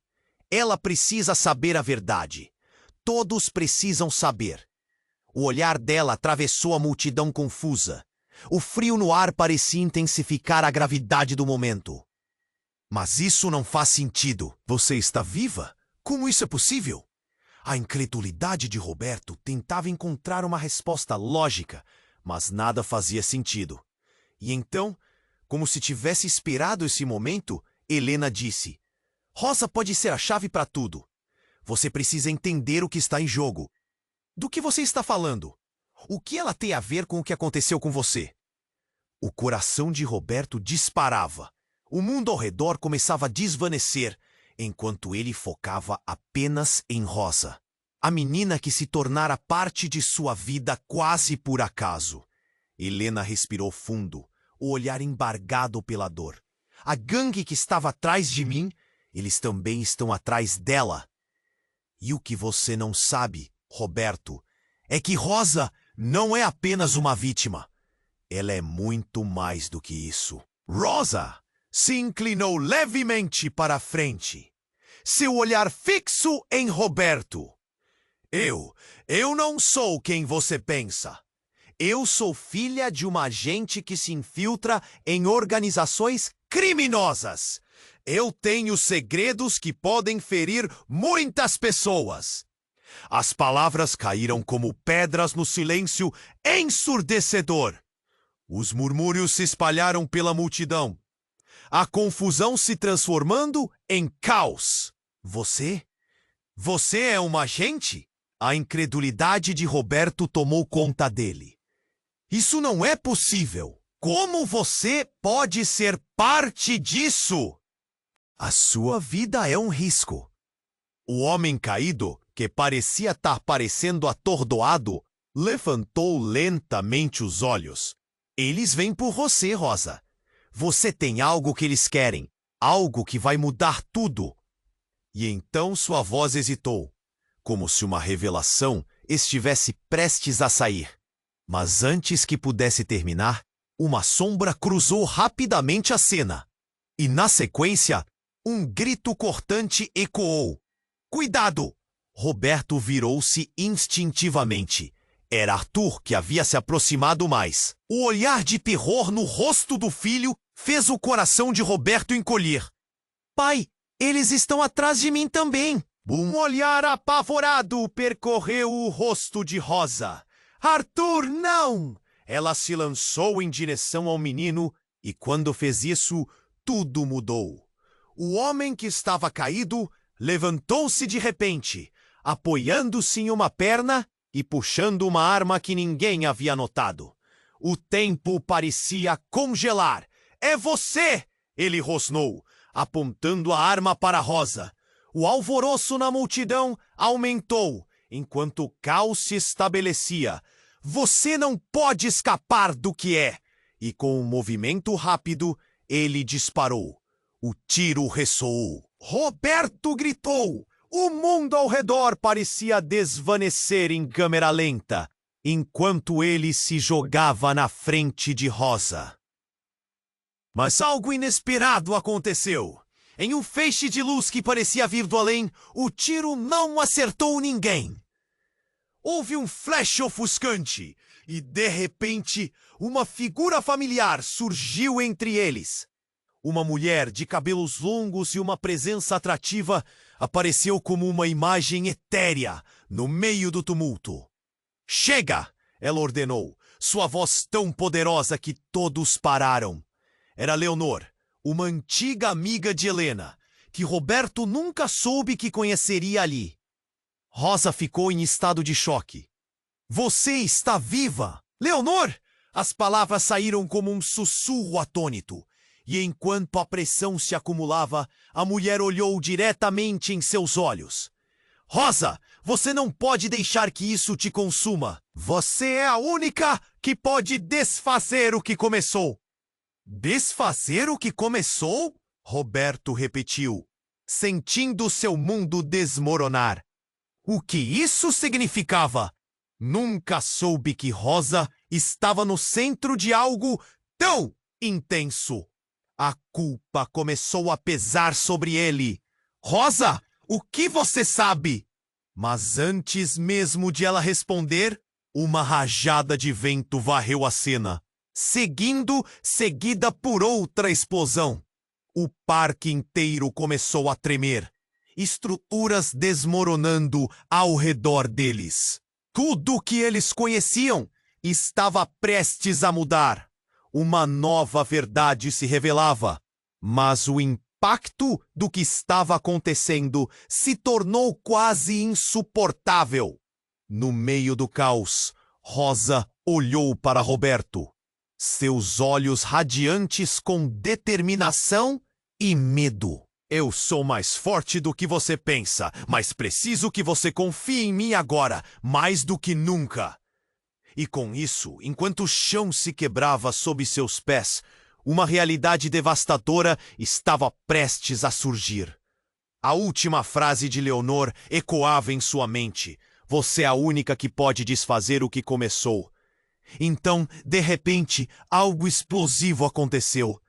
"Ela precisa saber a verdade. Todos precisam saber." O olhar dela atravessou a multidão confusa. O frio no ar parecia intensificar a gravidade do momento. "Mas isso não faz sentido. Você está viva? Como isso é possível?" A incredulidade de Roberto tentava encontrar uma resposta lógica, mas nada fazia sentido. E então, como se tivesse esperado esse momento, Helena disse: "Rosa pode ser a chave para tudo. Você precisa entender o que está em jogo." "Do que você está falando? O que ela tem a ver com o que aconteceu com você?" O coração de Roberto disparava. O mundo ao redor começava a desvanecer, enquanto ele focava apenas em Rosa, a menina que se tornara parte de sua vida quase por acaso. Helena respirou fundo, o olhar embargado pela dor. "A gangue que estava atrás de mim, eles também estão atrás dela." "E o que você não sabe, Roberto, é que Rosa não é apenas uma vítima. Ela é muito mais do que isso." Rosa se inclinou levemente para a frente, seu olhar fixo em Roberto. Eu não sou quem você pensa. Eu sou filha de uma agente que se infiltra em organizações criminosas. Eu tenho segredos que podem ferir muitas pessoas." As palavras caíram como pedras no silêncio ensurdecedor. Os murmúrios se espalharam pela multidão. a confusão se transformando em caos. Você? Você é um agente? A incredulidade de Roberto tomou conta dele. Isso não é possível. Como você pode ser parte disso? A sua vida é um risco. O homem caído, que parecia estar parecendo atordoado, levantou lentamente os olhos. Eles vêm por você, Rosa. Você tem algo que eles querem, algo que vai mudar tudo. E então sua voz hesitou, como se uma revelação estivesse prestes a sair. Mas antes que pudesse terminar, uma sombra cruzou rapidamente a cena. E na sequência, um grito cortante ecoou. Cuidado! Roberto virou-se instintivamente. Era Arthur que havia se aproximado mais. O olhar de terror no rosto do filho fez o coração de Roberto encolher. Pai, eles estão atrás de mim também. Um olhar apavorado percorreu o rosto de Rosa. Arthur, não! Ela se lançou em direção ao menino e quando fez isso, tudo mudou. O homem que estava caído levantou-se de repente, apoiando-se em uma perna e puxando uma arma que ninguém havia notado. O tempo parecia congelar. É você! Ele rosnou, apontando a arma para Rosa. O alvoroço na multidão aumentou, enquanto o caos se estabelecia. Você não pode escapar do que é! E com um movimento rápido, ele disparou. O tiro ressoou. Roberto gritou. O mundo ao redor parecia desvanecer em câmera lenta, enquanto ele se jogava na frente de Rosa. Mas algo inesperado aconteceu. Em um feixe de luz que parecia vir do além, o tiro não acertou ninguém. Houve um flash ofuscante e, de repente, uma figura familiar surgiu entre eles. Uma mulher de cabelos longos e uma presença atrativa apareceu como uma imagem etérea no meio do tumulto. Chega! Ela ordenou, sua voz tão poderosa que todos pararam. Era Leonor, uma antiga amiga de Helena, que Roberto nunca soube que conheceria ali. Rosa ficou em estado de choque. Você está viva! Leonor! As palavras saíram como um sussurro atônito. E enquanto a pressão se acumulava, a mulher olhou diretamente em seus olhos. Rosa, você não pode deixar que isso te consuma. Você é a única que pode desfazer o que começou. Desfazer o que começou? Roberto repetiu, sentindo seu mundo desmoronar. O que isso significava? Nunca soube que Rosa estava no centro de algo tão intenso. A culpa começou a pesar sobre ele. Rosa, o que você sabe? Mas antes mesmo de ela responder, uma rajada de vento varreu a cena, seguida por outra explosão. O parque inteiro começou a tremer, estruturas desmoronando ao redor deles. Tudo o que eles conheciam estava prestes a mudar. Uma nova verdade se revelava, mas o impacto do que estava acontecendo se tornou quase insuportável. No meio do caos, Rosa olhou para Roberto, seus olhos radiantes com determinação e medo. Eu sou mais forte do que você pensa, mas preciso que você confie em mim agora, mais do que nunca. E com isso, enquanto o chão se quebrava sob seus pés, uma realidade devastadora estava prestes a surgir. A última frase de Leonor ecoava em sua mente. Você é a única que pode desfazer o que começou. Então, de repente, algo explosivo aconteceu.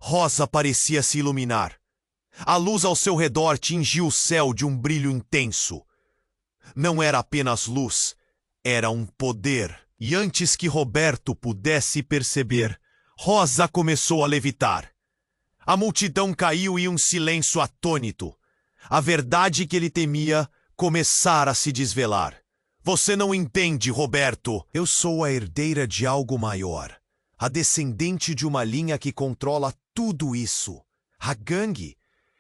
Rosa parecia se iluminar. A luz ao seu redor tingiu o céu de um brilho intenso. Não era apenas luz, era um poder. E antes que Roberto pudesse perceber, Rosa começou a levitar. A multidão caiu em um silêncio atônito. A verdade que ele temia começara a se desvelar. Você não entende, Roberto. Eu sou a herdeira de algo maior. A descendente de uma linha que controla tudo isso? A gangue?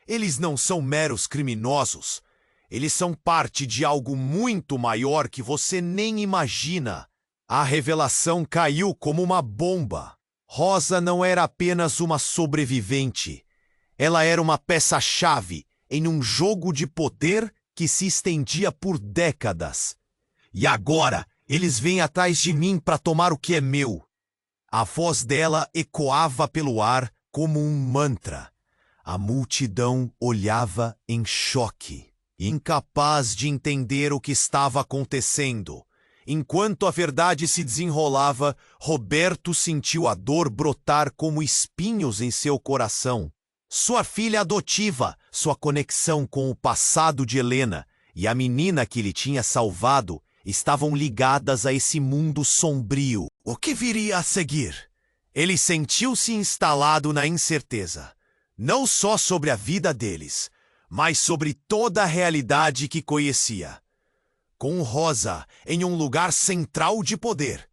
Eles não são meros criminosos. Eles são parte de algo muito maior que você nem imagina. A revelação caiu como uma bomba. Rosa não era apenas uma sobrevivente. Ela era uma peça-chave em um jogo de poder que se estendia por décadas. E agora, eles vêm atrás de mim para tomar o que é meu. A voz dela ecoava pelo ar como um mantra. A multidão olhava em choque, incapaz de entender o que estava acontecendo. Enquanto a verdade se desenrolava, Roberto sentiu a dor brotar como espinhos em seu coração. Sua filha adotiva, sua conexão com o passado de Helena e a menina que lhe tinha salvado estavam ligadas a esse mundo sombrio. O que viria a seguir? Ele sentiu-se instalado na incerteza, não só sobre a vida deles, mas sobre toda a realidade que conhecia. Com Rosa em um lugar central de poder,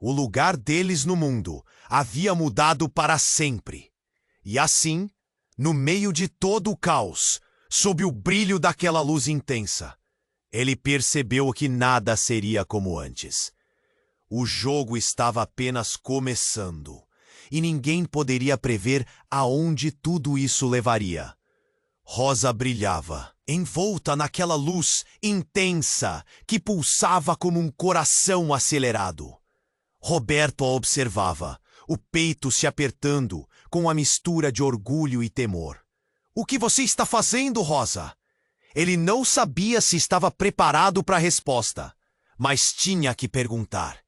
o lugar deles no mundo havia mudado para sempre. E assim, no meio de todo o caos, sob o brilho daquela luz intensa, ele percebeu que nada seria como antes. O jogo estava apenas começando, e ninguém poderia prever aonde tudo isso levaria. Rosa brilhava, envolta naquela luz intensa que pulsava como um coração acelerado. Roberto a observava, o peito se apertando com a mistura de orgulho e temor. O que você está fazendo, Rosa? Ele não sabia se estava preparado para a resposta, mas tinha que perguntar.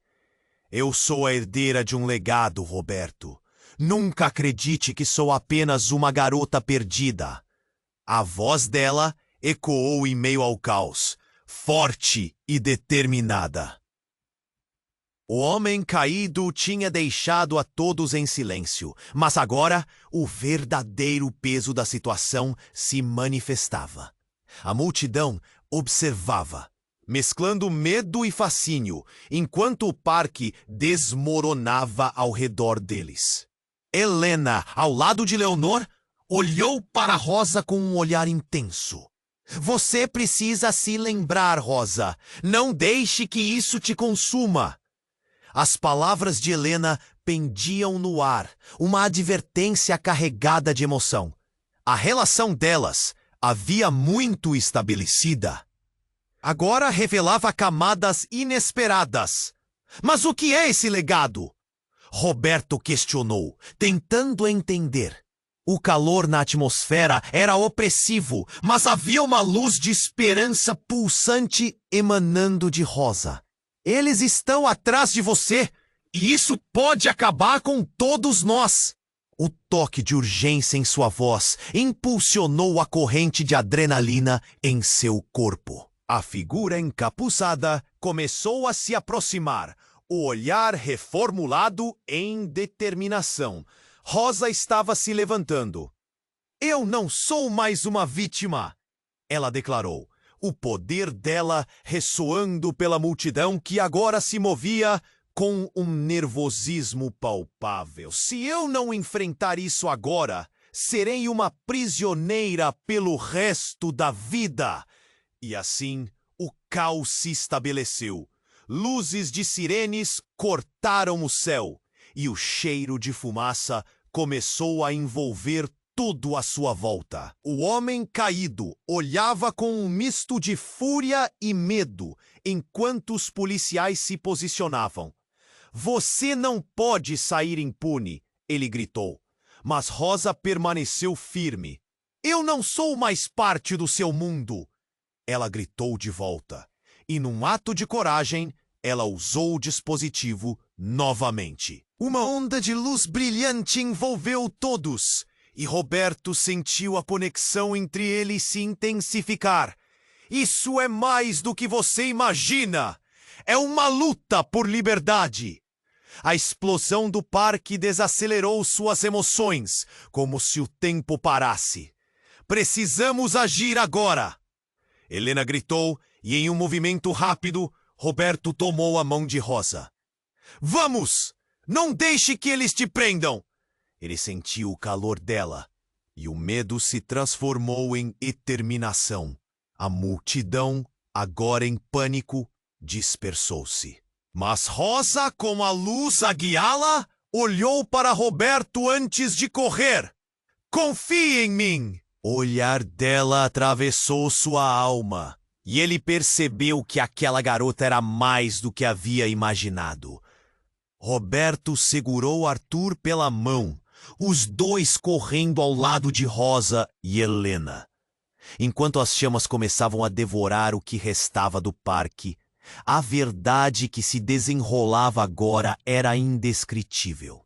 Eu sou a herdeira de um legado, Roberto. Nunca acredite que sou apenas uma garota perdida. A voz dela ecoou em meio ao caos, forte e determinada. O homem caído tinha deixado a todos em silêncio, mas agora o verdadeiro peso da situação se manifestava. A multidão observava, mesclando medo e fascínio, enquanto o parque desmoronava ao redor deles. Helena, ao lado de Leonor, olhou para Rosa com um olhar intenso. Você precisa se lembrar, Rosa. Não deixe que isso te consuma. As palavras de Helena pendiam no ar, uma advertência carregada de emoção. A relação delas havia muito estabelecida. Agora revelava camadas inesperadas. Mas o que é esse legado? Roberto questionou, tentando entender. O calor na atmosfera era opressivo, mas havia uma luz de esperança pulsante emanando de Rosa. Eles estão atrás de você, e isso pode acabar com todos nós. O toque de urgência em sua voz impulsionou a corrente de adrenalina em seu corpo. A figura encapuçada começou a se aproximar, o olhar reformulado em determinação. Rosa estava se levantando. Eu não sou mais uma vítima, ela declarou, o poder dela ressoando pela multidão que agora se movia com um nervosismo palpável. Se eu não enfrentar isso agora, serei uma prisioneira pelo resto da vida. E assim, o caos se estabeleceu. Luzes de sirenes cortaram o céu, e o cheiro de fumaça começou a envolver tudo à sua volta. O homem caído olhava com um misto de fúria e medo, enquanto os policiais se posicionavam. Você não pode sair impune, ele gritou. Mas Rosa permaneceu firme. Eu não sou mais parte do seu mundo, ela gritou de volta. E num ato de coragem, ela usou o dispositivo novamente. Uma onda de luz brilhante envolveu todos, e Roberto sentiu a conexão entre eles se intensificar. Isso é mais do que você imagina! É uma luta por liberdade! A explosão do parque desacelerou suas emoções, como se o tempo parasse. Precisamos agir agora! Helena gritou, e em um movimento rápido, Roberto tomou a mão de Rosa. Vamos! Não deixe que eles te prendam! Ele sentiu o calor dela, e o medo se transformou em determinação. A multidão, agora em pânico, dispersou-se. Mas Rosa, com a luz a guiá-la, olhou para Roberto antes de correr. Confie em mim! O olhar dela atravessou sua alma, e ele percebeu que aquela garota era mais do que havia imaginado. Roberto segurou Arthur pela mão, os dois correndo ao lado de Rosa e Helena. Enquanto as chamas começavam a devorar o que restava do parque, a verdade que se desenrolava agora era indescritível.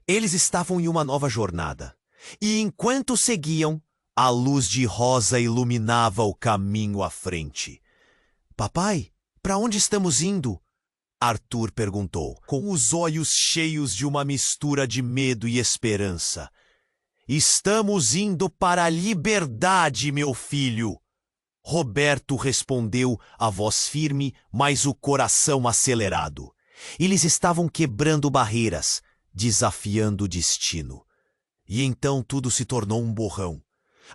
Eles estavam em uma nova jornada, e enquanto seguiam, a luz de Rosa iluminava o caminho à frente. Papai, para onde estamos indo? Arthur perguntou, com os olhos cheios de uma mistura de medo e esperança. Estamos indo para a liberdade, meu filho. Roberto respondeu, a voz firme, mas o coração acelerado. Eles estavam quebrando barreiras, desafiando o destino. E então tudo se tornou um borrão.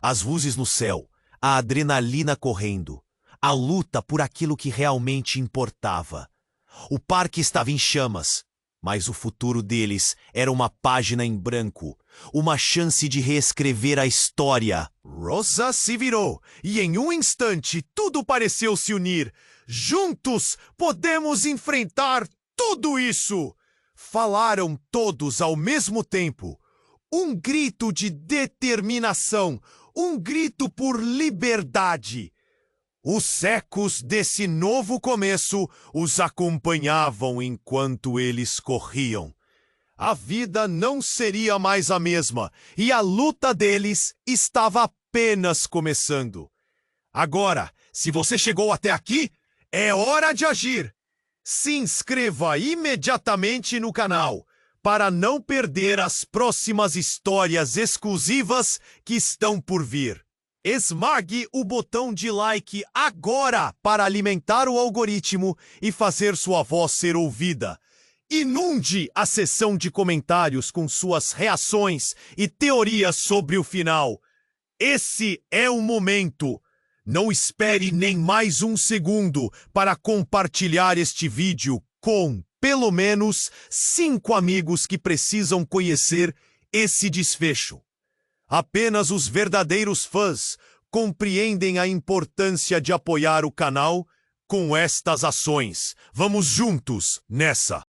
As luzes no céu, a adrenalina correndo, a luta por aquilo que realmente importava. O parque estava em chamas, mas o futuro deles era uma página em branco, uma chance de reescrever a história. Rosa se virou, e em um instante tudo pareceu se unir. Juntos podemos enfrentar tudo isso! Falaram todos ao mesmo tempo. Um grito de determinação, um grito por liberdade. Os ecos desse novo começo os acompanhavam enquanto eles corriam. A vida não seria mais a mesma, e a luta deles estava apenas começando. Agora, se você chegou até aqui, é hora de agir. Se inscreva imediatamente no canal para não perder as próximas histórias exclusivas que estão por vir. Esmague o botão de like agora para alimentar o algoritmo e fazer sua voz ser ouvida. Inunde a seção de comentários com suas reações e teorias sobre o final. Esse é o momento. Não espere nem mais um segundo para compartilhar este vídeo com, pelo menos, 5 amigos que precisam conhecer esse desfecho. Apenas os verdadeiros fãs compreendem a importância de apoiar o canal com estas ações. Vamos juntos nessa!